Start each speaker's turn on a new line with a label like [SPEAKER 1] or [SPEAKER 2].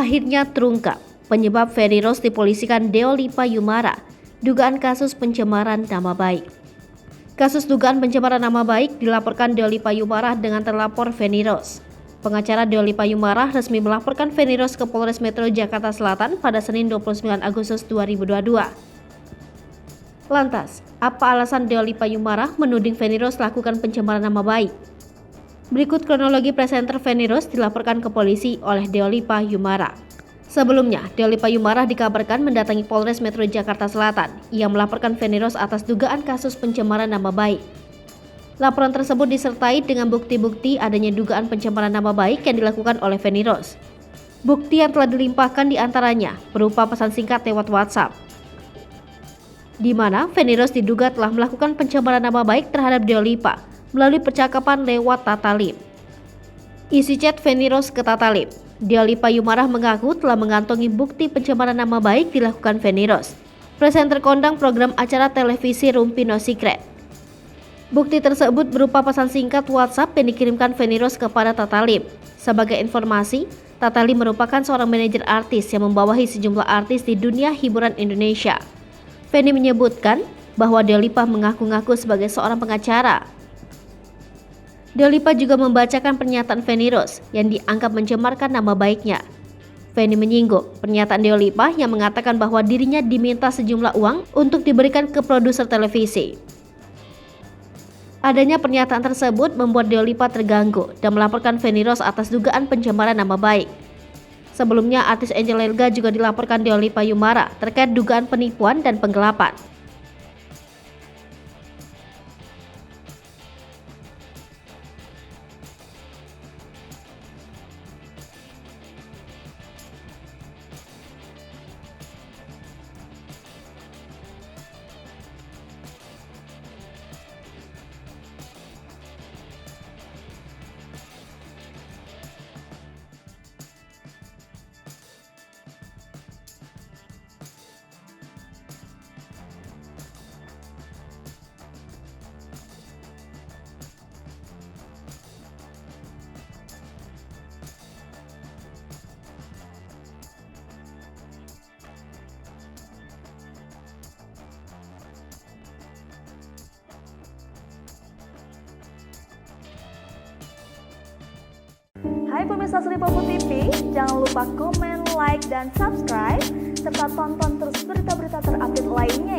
[SPEAKER 1] Akhirnya terungkap, penyebab Feni Rose dipolisikan Deoli Payumara, dugaan kasus pencemaran nama baik. Kasus dugaan pencemaran nama baik dilaporkan Deoli Payumara dengan terlapor Feni Rose. Pengacara Deoli Payumara resmi melaporkan Feni Rose ke Polres Metro Jakarta Selatan pada Senin 29 Agustus 2022. Lantas, apa alasan Deoli Payumara menuding Feni Rose lakukan pencemaran nama baik? Berikut kronologi presenter Feni Rose dilaporkan ke polisi oleh Deoli Payumara. Sebelumnya, Deoli Payumara dikabarkan mendatangi Polres Metro Jakarta Selatan. Ia melaporkan Feni Rose atas dugaan kasus pencemaran nama baik. Laporan tersebut disertai dengan bukti-bukti adanya dugaan pencemaran nama baik yang dilakukan oleh Feni Rose. Bukti yang telah dilimpahkan diantaranya berupa pesan singkat lewat WhatsApp, di mana Feni Rose diduga telah melakukan pencemaran nama baik terhadap Deoli Pa melalui percakapan lewat Tatalip. Isi chat Feni Rose ke Tatalip, Deoli Payumara mengaku telah mengantongi bukti pencemaran nama baik dilakukan Feni Rose, presenter kondang program acara televisi Rumpi No Secret. Bukti tersebut berupa pesan singkat WhatsApp yang dikirimkan Feni Rose kepada Tatalip. Sebagai informasi, Tatalip merupakan seorang manajer artis yang membawahi sejumlah artis di dunia hiburan Indonesia. Feni menyebutkan bahwa Deoli Pa mengaku-ngaku sebagai seorang pengacara. Deoli Pa juga membacakan pernyataan Feni Rose yang dianggap mencemarkan nama baiknya. Feni menyinggung pernyataan Deoli Pa yang mengatakan bahwa dirinya diminta sejumlah uang untuk diberikan ke produser televisi. Adanya pernyataan tersebut membuat Deoli Pa terganggu dan melaporkan Feni Rose atas dugaan pencemaran nama baik. Sebelumnya, artis Angel Elga juga dilaporkan Deoli Payumara terkait dugaan penipuan dan penggelapan.
[SPEAKER 2] Hai pemirsa Sri Popo TV, jangan lupa komen, like, dan subscribe, serta tonton terus berita-berita terupdate lainnya